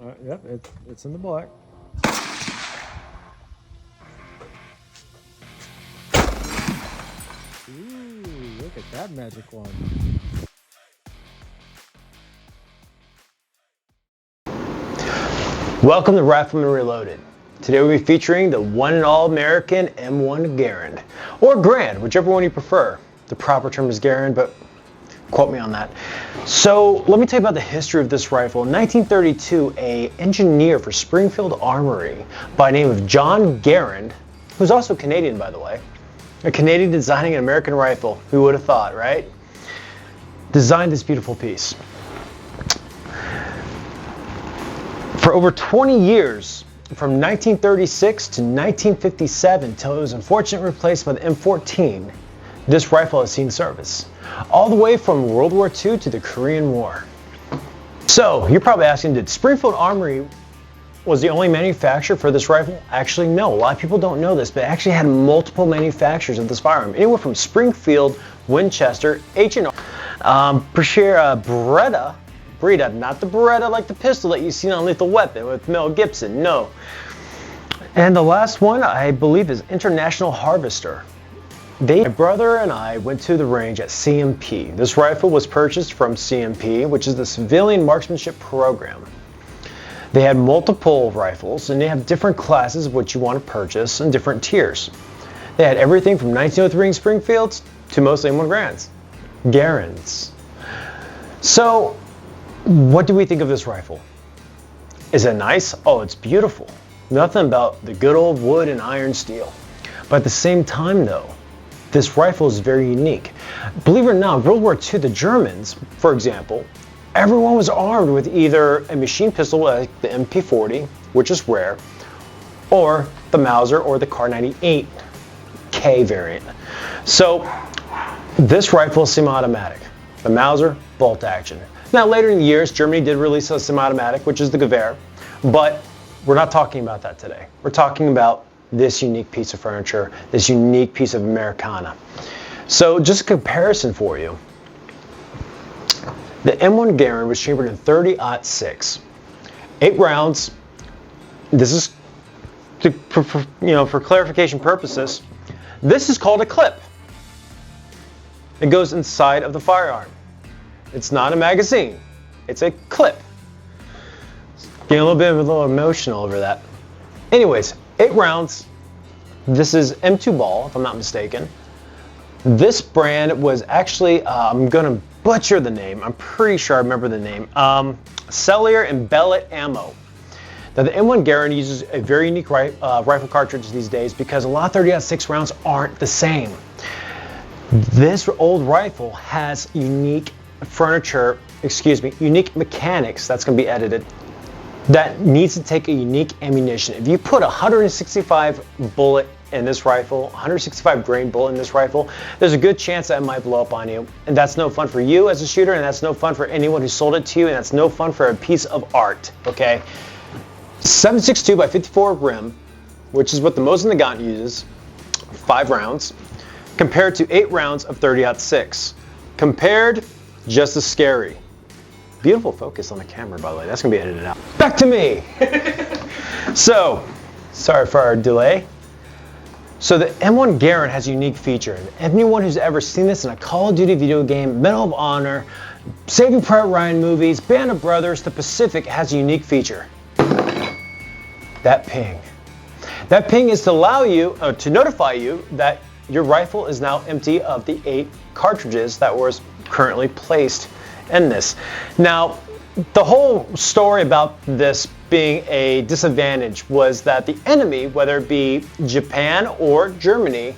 Yep, it's in the black. Ooh, look at that magic one. Welcome to Rifleman Reloaded. Today we'll be featuring the one and all American M1 Garand, or Garand, whichever one you prefer. The proper term is Garand, but quote me on that. So let me tell you about the history of this rifle. In 1932, an engineer for Springfield Armory by the name of John Garand, who's also Canadian by the way, a Canadian designing an American rifle, who would have thought, right? Designed this beautiful piece. For over 20 years, from 1936 to 1957, until it was unfortunately replaced by the M14, this rifle has seen service, all the way from World War II to the Korean War. So, you're probably asking, did Springfield Armory was the only manufacturer for this rifle? Actually, no. A lot of people don't know this, but it actually had multiple manufacturers of this firearm. Anywhere from Springfield, Winchester, H&R, Breda, not the Beretta like the pistol that you've seen on Lethal Weapon with Mel Gibson, no. And the last one, I believe, is International Harvester. My brother and I went to the range at CMP. This rifle was purchased from CMP, which is the Civilian Marksmanship Program. They had multiple rifles, and they have different classes of what you want to purchase and different tiers. They had everything from 1903 Springfields to mostly M1 Garands. So, what do we think of this rifle? Is it nice? Oh, it's beautiful. Nothing about the good old wood and iron steel. But at the same time though, this rifle is very unique. Believe it or not, World War II, the Germans, for example, everyone was armed with either a machine pistol like the MP40, which is rare, or the Mauser or the Kar 98K variant. So this rifle is semi-automatic. The Mauser, bolt action. Now later in the years, Germany did release a semi-automatic, which is the Gewehr, but we're not talking about that today. We're talking about this unique piece of furniture, this unique piece of Americana. So just a comparison for you. The M1 Garand was chambered in 30-06, 8 rounds. This is, for clarification purposes, this is called a clip. It goes inside of the firearm. It's not a magazine, it's a clip. Getting a little emotional over that. Anyways, 8 rounds. This is M2 ball, if I'm not mistaken. This brand was actually, I'm gonna butcher the name. I'm pretty sure I remember the name. Cellier and Bellet Ammo. Now the M1 Garand uses a very unique rifle cartridge these days because a lot of 30-06 rounds aren't the same. This old rifle has unique unique mechanics, that's going to be edited, that needs to take a unique ammunition. If you put a 165 bullet in this rifle, 165 grain bullet in this rifle, there's a good chance that it might blow up on you. And that's no fun for you as a shooter, and that's no fun for anyone who sold it to you, and that's no fun for a piece of art, okay? 7.62 by 54 rim, which is what the Mosin Nagant uses, 5 rounds, compared to 8 rounds of 30-06. Compared, just as scary. Beautiful focus on the camera, by the way. That's gonna be edited out. Back to me. So, sorry for our delay. So the M1 Garand has a unique feature. Anyone who's ever seen this in a Call of Duty video game, Medal of Honor, Saving Private Ryan movies, Band of Brothers, The Pacific has a unique feature. That ping. That ping is to allow you, to notify you that your rifle is now empty of the 8 cartridges that was currently placed in this. Now, the whole story about this being a disadvantage was that the enemy, whether it be Japan or Germany,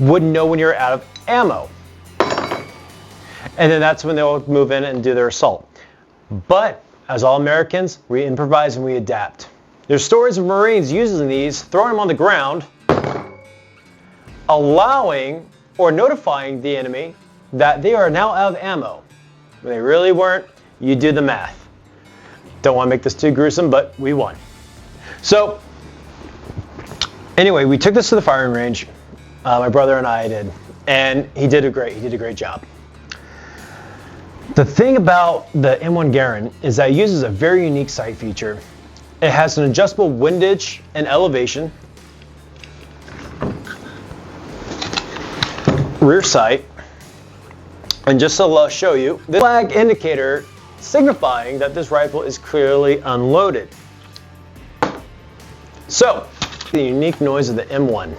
would know when you're out of ammo. And then that's when they'll move in and do their assault. But, as all Americans, we improvise and we adapt. There's stories of Marines using these, throwing them on the ground, allowing or notifying the enemy that they are now out of ammo. When they really weren't, you do the math. Don't want to make this too gruesome, but we won. So, anyway, we took this to the firing range. My brother and I did, and he did a great job. The thing about the M1 Garand is that it uses a very unique sight feature. It has an adjustable windage and elevation. Rear sight. And just to show you, this flag indicator signifying that this rifle is clearly unloaded. So, the unique noise of the M1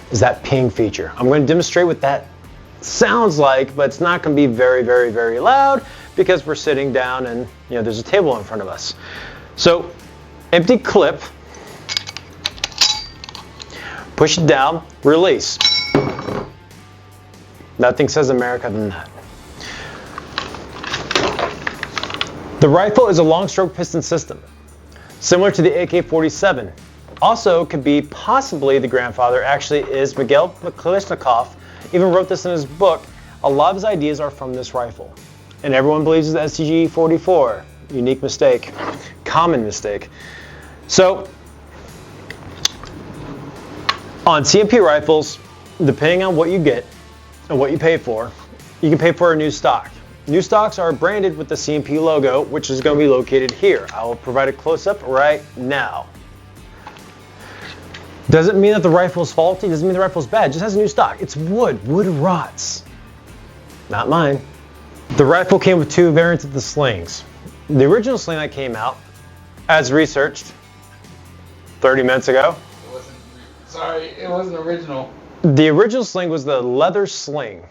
is that ping feature. I'm going to demonstrate what that sounds like, but it's not going to be very, very, very loud because we're sitting down and there's a table in front of us. So, empty clip, push it down, release. Nothing says America than that. The rifle is a long stroke piston system, similar to the AK-47. Also could be possibly the grandfather, actually is Miguel Kalashnikov, even wrote this in his book. A lot of his ideas are from this rifle. And everyone believes it's the STG-44. Unique mistake, common mistake. So, on CMP rifles, depending on what you get and what you pay for, you can pay for a new stock. New stocks are branded with the CMP logo, which is going to be located here. I will provide a close-up right now. Doesn't mean that the rifle is faulty, doesn't mean the rifle is bad, it just has a new stock. It's wood, wood rots. Not mine. The rifle came with two variants of the slings. The original sling that came out, as researched 30 minutes ago. It wasn't original. The original sling was the leather sling.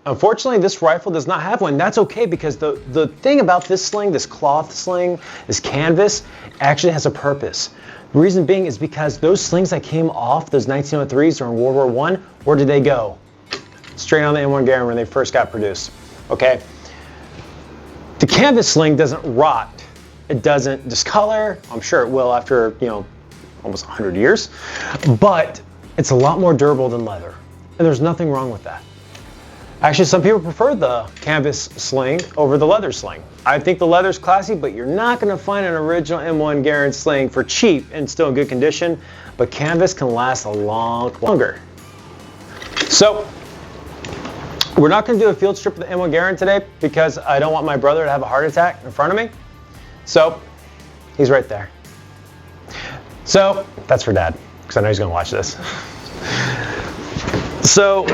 Unfortunately, this rifle does not have one. That's okay because the thing about this sling, this cloth sling, this canvas, actually has a purpose. The reason being is because those slings that came off those 1903s during World War I, where did they go? Straight on the M1 Garand when they first got produced. Okay? The canvas sling doesn't rot. It doesn't discolor. I'm sure it will after, almost 100 years. But it's a lot more durable than leather. And there's nothing wrong with that. Actually, some people prefer the canvas sling over the leather sling. I think the leather's classy, but you're not going to find an original M1 Garand sling for cheap and still in good condition, but canvas can last a lot longer. So, we're not going to do a field strip of the M1 Garand today because I don't want my brother to have a heart attack in front of me. So, he's right there. So, that's for Dad, because I know he's going to watch this. So,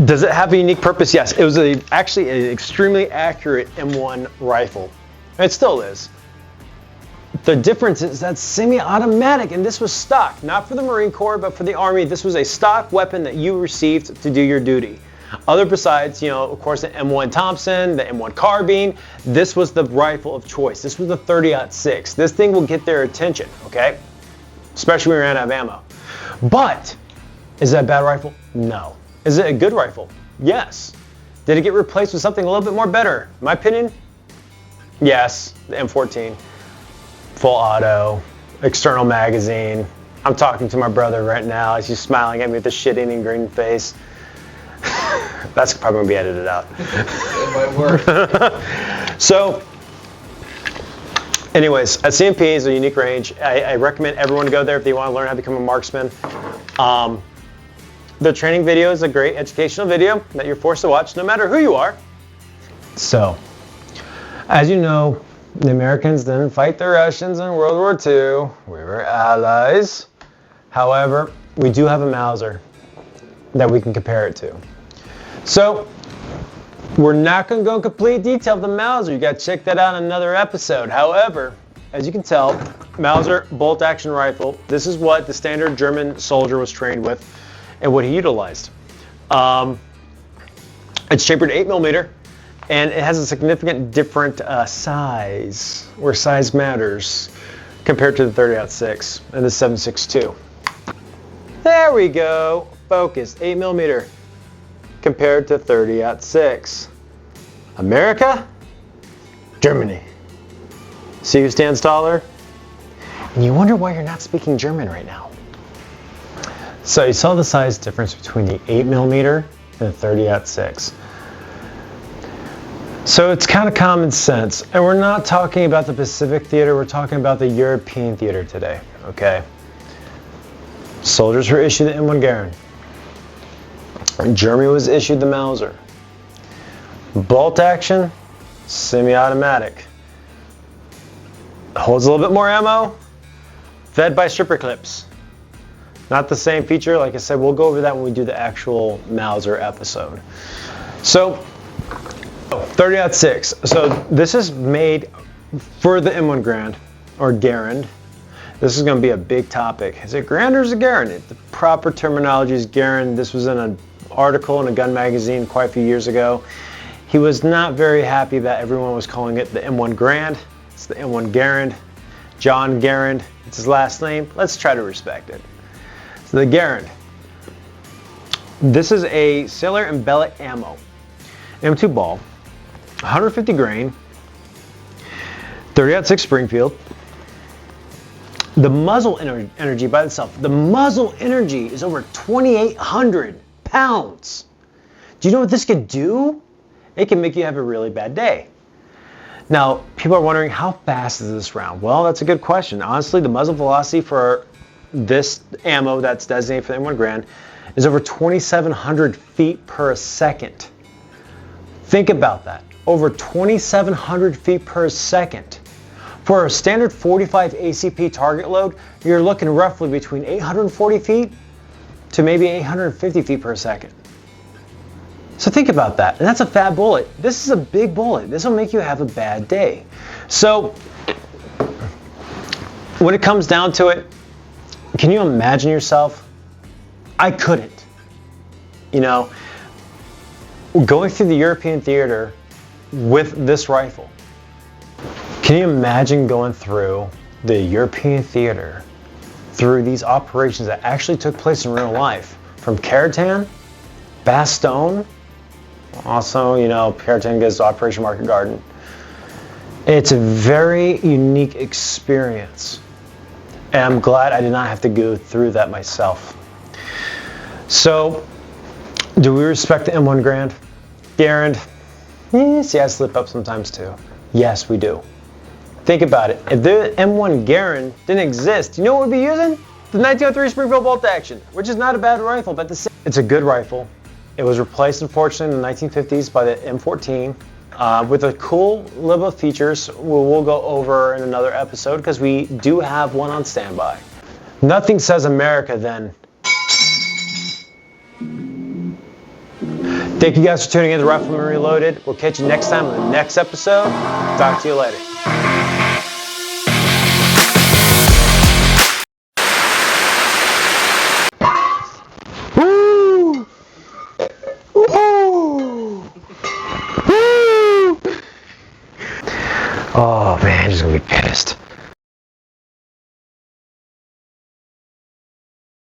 does it have a unique purpose? Yes, it was actually an extremely accurate M1 rifle. It still is. The difference is that's semi-automatic, and this was stock, not for the Marine Corps, but for the Army. This was a stock weapon that you received to do your duty. Other besides, of course, the M1 Thompson, the M1 carbine, this was the rifle of choice. This was the 30-06. This thing will get their attention, okay? Especially when we ran out of ammo. But, is that a bad rifle? No. Is it a good rifle? Yes. Did it get replaced with something a little bit more better? In my opinion, yes, the M14. Full auto, external magazine. I'm talking to my brother right now as he's smiling at me with a shit-eating green face. That's probably going to be edited out. It might work. So, anyways, at CMP is a unique range. I recommend everyone go there if they want to learn how to become a marksman. The training video is a great educational video that you're forced to watch no matter who you are. So, as you know, the Americans didn't fight the Russians in World War II. We were allies. However, we do have a Mauser that we can compare it to. So, we're not going to go in complete detail of the Mauser. You got to check that out in another episode. However, as you can tell, Mauser bolt action rifle, this is what the standard German soldier was trained with and what he utilized. It's chambered 8mm, and it has a significant different size, where size matters, compared to the 30-06 and the 7.62. There we go, focus, 8mm, compared to 30-06. America, Germany. See who stands taller? And you wonder why you're not speaking German right now. So you saw the size difference between the 8mm and the 30-06. So it's kind of common sense. And we're not talking about the Pacific theater, we're talking about the European theater today, okay? Soldiers were issued the M1 Garand. Germany was issued the Mauser. Bolt action, semi-automatic. Holds a little bit more ammo. Fed by stripper clips. Not the same feature. Like I said, we'll go over that when we do the actual Mauser episode. So, 30-06. So this is made for the M1 Garand, or Garand. This is going to be a big topic. Is it Garand or is it Garand? The proper terminology is Garand. This was in an article in a gun magazine quite a few years ago. He was not very happy that everyone was calling it the M1 Garand. It's the M1 Garand. John Garand, it's his last name. Let's try to respect it. So the Garand. This is a Sailor and Bellet ammo. M2 ball, 150 grain, 30-06 Springfield. The muzzle energy by itself, the muzzle energy is over 2,800 pounds. Do you know what this could do? It can make you have a really bad day. Now, people are wondering, how fast is this round? Well, that's a good question. Honestly, the muzzle velocity for this ammo that's designated for the M1 Garand is over 2,700 feet per second. Think about that. Over 2,700 feet per second. For a standard 45 ACP target load, you're looking roughly between 840 feet to maybe 850 feet per second. So think about that. And that's a fat bullet. This is a big bullet. This will make you have a bad day. So when it comes down to it, can you imagine yourself? I couldn't. You know, going through the European theater with this rifle. Can you imagine going through the European theater through these operations that actually took place in real life? From Caratan, Bastogne, also, you know, Caratan gets Operation Market Garden. It's a very unique experience. And I'm glad I did not have to go through that myself. So, do we respect the M1 Garand? Garand? See, I slip up sometimes too. Yes, we do. Think about it. If the M1 Garand didn't exist, you know what we'd be using? The 1903 Springfield bolt action, which is not a bad rifle, but it's a good rifle. It was replaced, unfortunately, in the 1950s by the M14 with a cool little bit of features we'll go over in another episode because we do have one on standby. Nothing says America than. Thank you guys for tuning in to Rifleman Reloaded. We'll catch you next time in the next episode. Talk to you later. Woo! Woo! Woo! Oh man, he's gonna be pissed.